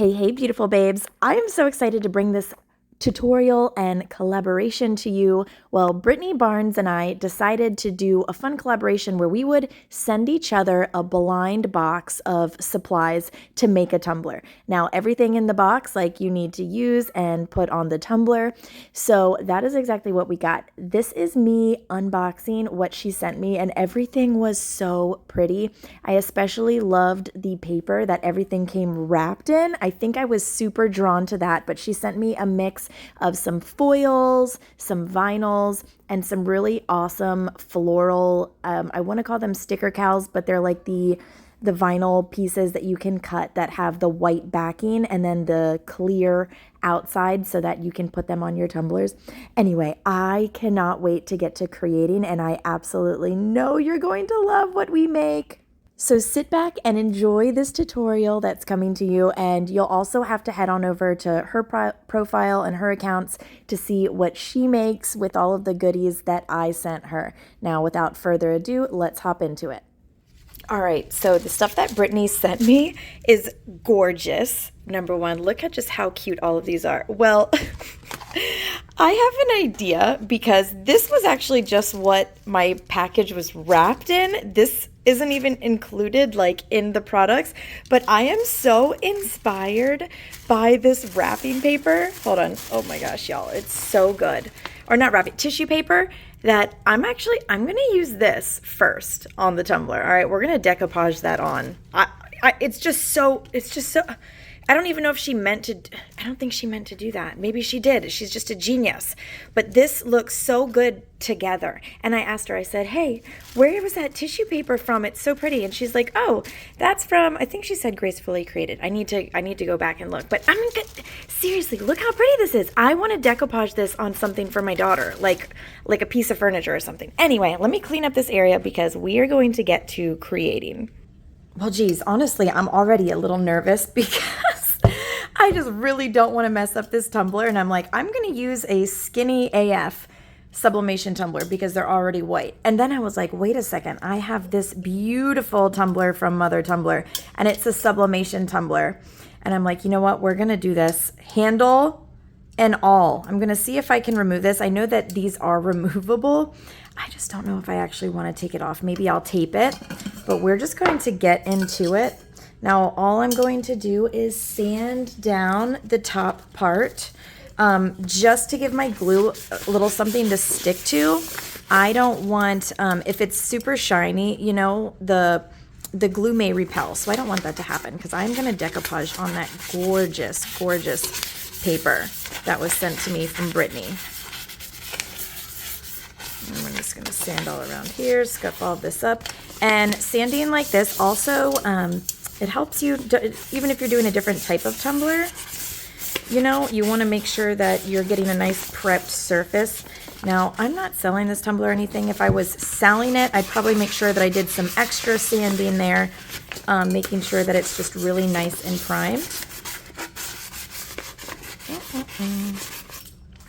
Hey, beautiful babes. I am so excited to bring this tutorial and collaboration to you. Well, Brittany Barnes and I decided to do a fun collaboration where we would send each other a blind box of supplies to make a tumbler. Now, everything in the box, like you need to use and put on the tumbler. So that is exactly what we got. This is me unboxing what she sent me, and everything was so pretty. I especially loved the paper that everything came wrapped in. I think I was super drawn to that, but she sent me a mix of some foils, some vinyls, and some really awesome floral, I want to call them sticker cals, but they're like the vinyl pieces that you can cut that have the white backing and then the clear outside so that you can put them on your tumblers. Anyway, I cannot wait to get to creating, and I absolutely know you're going to love what we make. So sit back and enjoy this tutorial that's coming to you, and you'll also have to head on over to her profile and her accounts to see what she makes with all of the goodies that I sent her. Now, without further ado, let's hop into it. All right, so the stuff that Brittany sent me is gorgeous. Number one, look at just how cute all of these are. Well, I have an idea because this was actually just what my package was wrapped in. This isn't even included like in the products, but I am so inspired by this wrapping paper. Hold on. Oh my gosh, y'all, it's so good. Or not wrapping, tissue paper, that I'm going to use this first on the tumbler. All right, we're going to decoupage that on. It's just so, I don't even know if she meant to, I don't think she meant to do that. Maybe she did. She's just a genius. But this looks so good together. And I asked her, I said, hey, where was that tissue paper from? It's so pretty. And she's like, oh, that's from, I think she said Gracefully Created. I need to go back and look. But seriously, look how pretty this is. I want to decoupage this on something for my daughter, like a piece of furniture or something. Anyway, let me clean up this area because we are going to get to creating. Well, geez, honestly, I'm already a little nervous because I just really don't want to mess up this tumbler. And I'm like, I'm going to use a skinny AF sublimation tumbler because they're already white. And then I was like, wait a second, I have this beautiful tumbler from Mother Tumbler, and it's a sublimation tumbler. And I'm like, you know what? We're going to do this handle and all. I'm going to see if I can remove this. I know that these are removable. I just don't know if I actually want to take it off. Maybe I'll tape it, but we're just going to get into it. Now, all I'm going to do is sand down the top part just to give my glue a little something to stick to. I don't want, if it's super shiny, you know, the glue may repel. So I don't want that to happen because I'm going to decoupage on that gorgeous, gorgeous paper that was sent to me from Brittany. And I'm just going to sand all around here, scuff all this up. And sanding like this also, it helps you, even if you're doing a different type of tumbler, you know, you want to make sure that you're getting a nice prepped surface. Now, I'm not selling this tumbler or anything. If I was selling it, I'd probably make sure that I did some extra sanding there, making sure that it's just really nice and primed.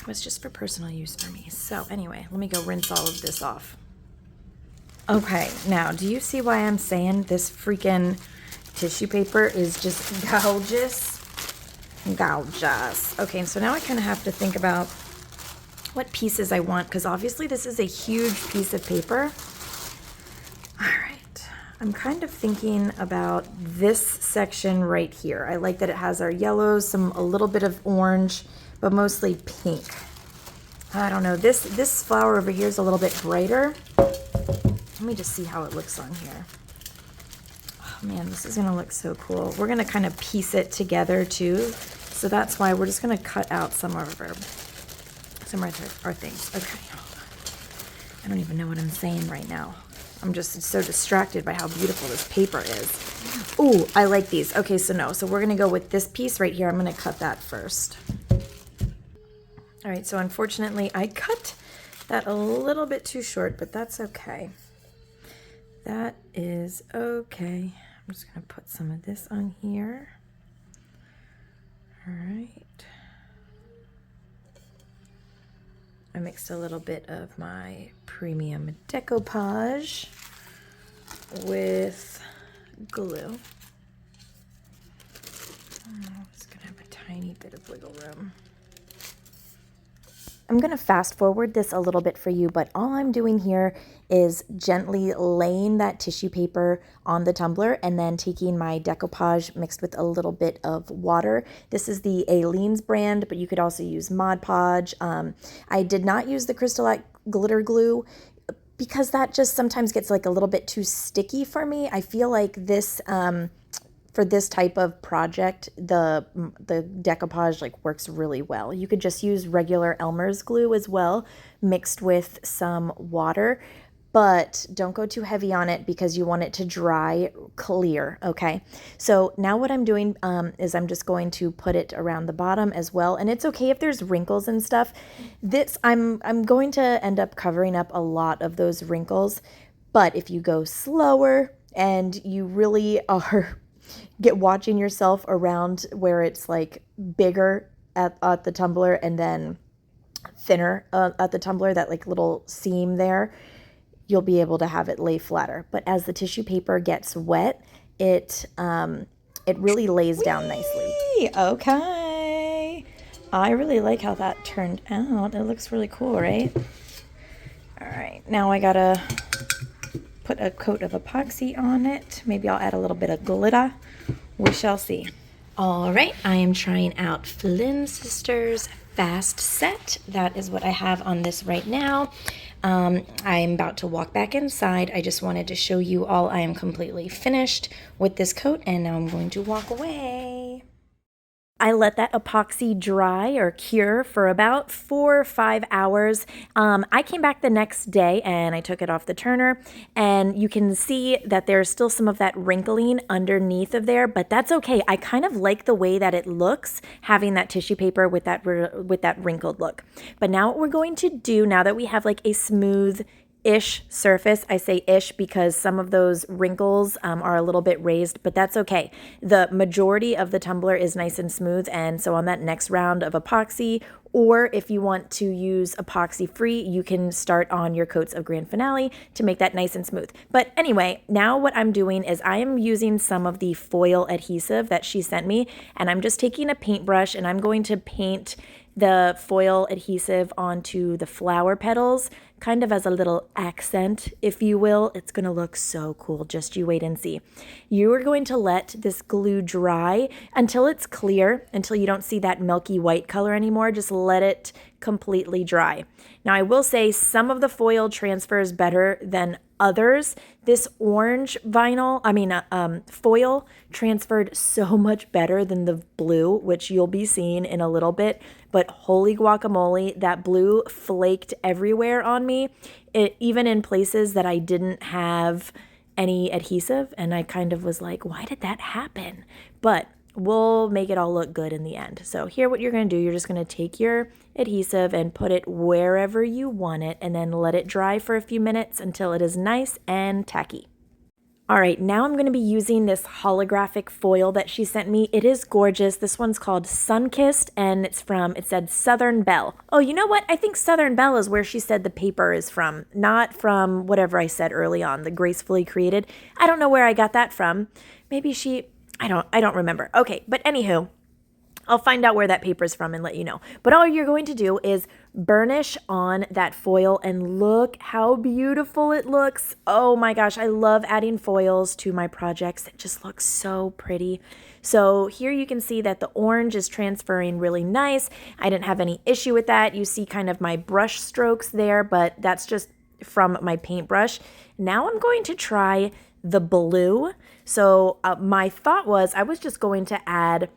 It was just for personal use for me. So anyway, let me go rinse all of this off. Okay, now, do you see why I'm saying this freaking tissue paper is just gorgeous? Gorgeous. Okay, so now I kind of have to think about what pieces I want, because obviously this is a huge piece of paper. All right, I'm kind of thinking about this section right here. I like that it has our yellows, a little bit of orange, but mostly pink. I don't know, this flower over here is a little bit brighter. Let me just see how it looks on here. Oh man, this is gonna look so cool. We're gonna kind of piece it together too. So that's why we're just gonna cut out some of our things. Okay, I don't even know what I'm saying right now. I'm just so distracted by how beautiful this paper is. Ooh, I like these. Okay, so we're gonna go with this piece right here. I'm gonna cut that first. All right, so unfortunately I cut that a little bit too short, but that's okay. That is okay. I'm just gonna put some of this on here. All right. I mixed a little bit of my premium decoupage with glue. I'm just tiny bit of wiggle room. I'm going to fast forward this a little bit for you, but all I'm doing here is gently laying that tissue paper on the tumbler and then taking my decoupage mixed with a little bit of water. This is the Aleene's brand, but you could also use Mod Podge. I did not use the Crystalite glitter glue because that just sometimes gets like a little bit too sticky for me. I feel like this for this type of project, the decoupage like works really well. You could just use regular Elmer's glue as well, mixed with some water, but don't go too heavy on it because you want it to dry clear, okay? So now what I'm doing is I'm just going to put it around the bottom as well, and it's okay if there's wrinkles and stuff. This, I'm going to end up covering up a lot of those wrinkles, but if you go slower and you really are watching yourself around where it's like bigger at the tumbler and then thinner at the tumbler, that like little seam there, you'll be able to have it lay flatter. But as the tissue paper gets wet, it really lays down nicely. Okay. I really like how that turned out. It looks really cool, right? All right, now I gotta put a coat of epoxy on it. Maybe I'll add a little bit of glitter. We shall see. All right, I am trying out Flynn Sisters Fast Set. That is what I have on this right now. I'm about to walk back inside. I just wanted to show you all I am completely finished with this coat, and now I'm going to walk away. I let that epoxy dry or cure for about 4 or 5 hours. I came back the next day and I took it off the turner, and you can see that there's still some of that wrinkling underneath of there, but that's okay. I kind of like the way that it looks, having that tissue paper with that wrinkled look. But now what we're going to do, now that we have like a smooth ish surface. I say ish because some of those wrinkles are a little bit raised, but that's okay. The majority of the tumbler is nice and smooth, and so on that next round of epoxy, or if you want to use epoxy free, you can start on your coats of Grand Finale to make that nice and smooth. But anyway, now what I'm doing is I am using some of the foil adhesive that she sent me, and I'm just taking a paintbrush and I'm going to paint the foil adhesive onto the flower petals, kind of as a little accent, if you will. It's going to look so cool. Just you wait and see. You are going to let this glue dry until it's clear, until you don't see that milky white color anymore. Just let it completely dry. Now, I will say some of the foil transfers better than others. This orange foil transferred so much better than the blue, which you'll be seeing in a little bit. But holy guacamole, that blue flaked everywhere on me, even in places that I didn't have any adhesive. And I kind of was like, why did that happen? But we'll make it all look good in the end. So here, what you're going to do, you're just going to take your adhesive and put it wherever you want it, and then let it dry for a few minutes until it is nice and tacky. All right, now I'm going to be using this holographic foil that she sent me. It is gorgeous. This one's called Sunkissed, and it said Southern Belle. Oh, you know what? I think Southern Belle is where she said the paper is from, not from whatever I said early on, the Gracefully created. I don't know where I got that from. Maybe I don't remember. Okay, but anywho, I'll find out where that paper is from and let you know. But all you're going to do is burnish on that foil, and look how beautiful it looks. Oh my gosh, I love adding foils to my projects. It just looks so pretty. So here you can see that the orange is transferring really nice. I didn't have any issue with that. You see kind of my brush strokes there, but that's just from my paintbrush. Now I'm going to try the blue. So my thought was I was just going to add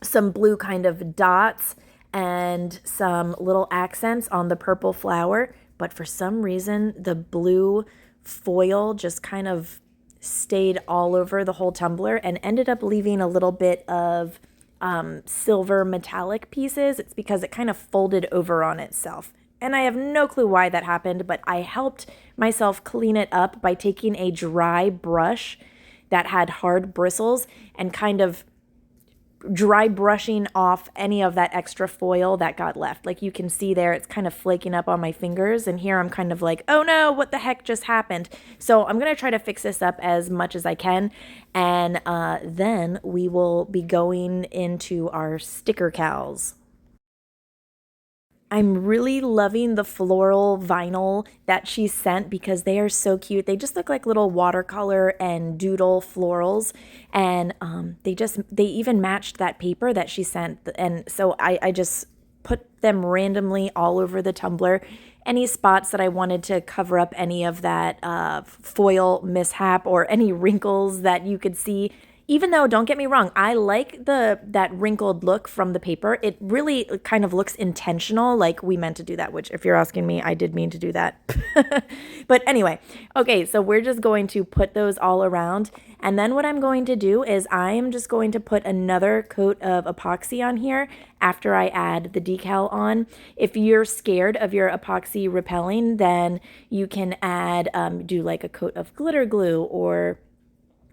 some blue kind of dots and some little accents on the purple flower, but for some reason the blue foil just kind of stayed all over the whole tumbler and ended up leaving a little bit of silver metallic pieces. It's because it kind of folded over on itself. And I have no clue why that happened, but I helped myself clean it up by taking a dry brush that had hard bristles and kind of dry brushing off any of that extra foil that got left. Like you can see there, it's kind of flaking up on my fingers, and here I'm kind of like, oh no, what the heck just happened? So I'm gonna try to fix this up as much as I can, and then we will be going into our sticker cals. I'm really loving the floral vinyl that she sent because they are so cute. They just look like little watercolor and doodle florals, and they even matched that paper that she sent. And so I just put them randomly all over the tumbler. Any spots that I wanted to cover up any of that foil mishap or any wrinkles that you could see. Even though, don't get me wrong, I like that wrinkled look from the paper. It really kind of looks intentional, like we meant to do that, which if you're asking me, I did mean to do that. But anyway, okay, so we're just going to put those all around. And then what I'm going to do is I am just going to put another coat of epoxy on here after I add the decal on. If you're scared of your epoxy repelling, then you can add, do like a coat of glitter glue or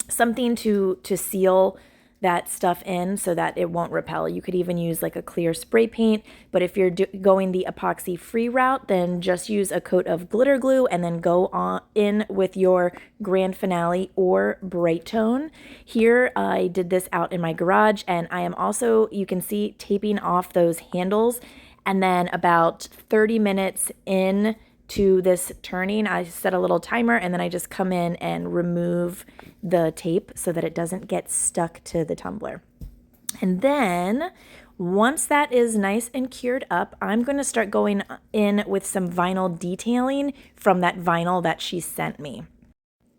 something to seal that stuff in so that it won't repel. You could even use like a clear spray paint, but if you're going the epoxy free route, then just use a coat of glitter glue and then go on in with your Grand Finale or Bright Tone. Here I did this out in my garage, and I am also, you can see, taping off those handles, and then about 30 minutes in to this turning, I set a little timer, and then I just come in and remove the tape so that it doesn't get stuck to the tumbler. And then once that is nice and cured up, I'm going to start going in with some vinyl detailing from that vinyl that she sent me.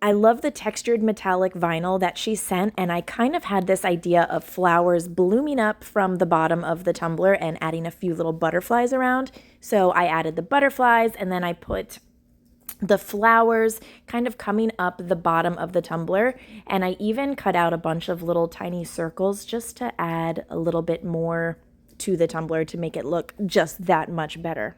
I love the textured metallic vinyl that she sent, and I kind of had this idea of flowers blooming up from the bottom of the tumbler and adding a few little butterflies around. So I added the butterflies, and then I put the flowers kind of coming up the bottom of the tumbler, and I even cut out a bunch of little tiny circles just to add a little bit more to the tumbler to make it look just that much better.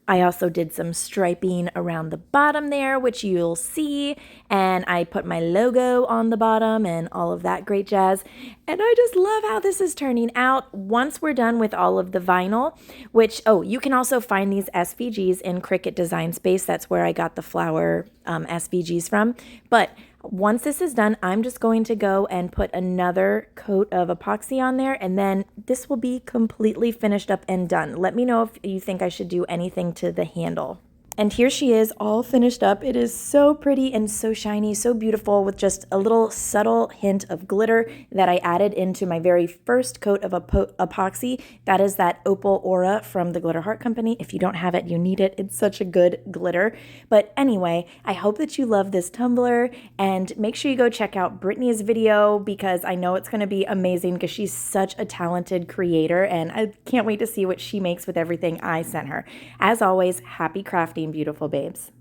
I also did some striping around the bottom there, which you'll see, and I put my logo on the bottom and all of that great jazz. And I just love how this is turning out. Once we're done with all of the vinyl, which, oh, you can also find these SVGs in Cricut Design Space. That's where I got the flower SVGs from. But once this is done, I'm just going to go and put another coat of epoxy on there, and then this will be completely finished up and done. Let me know if you think I should do anything to the handle. And here she is, all finished up. It is so pretty and so shiny, so beautiful, with just a little subtle hint of glitter that I added into my very first coat of epoxy. That is that Opal Aura from the Glitter Heart Company. If you don't have it, you need it. It's such a good glitter. But anyway, I hope that you love this tumbler, and make sure you go check out Brittany's video because I know it's going to be amazing because she's such a talented creator, and I can't wait to see what she makes with everything I sent her. As always, happy crafting, beautiful babes.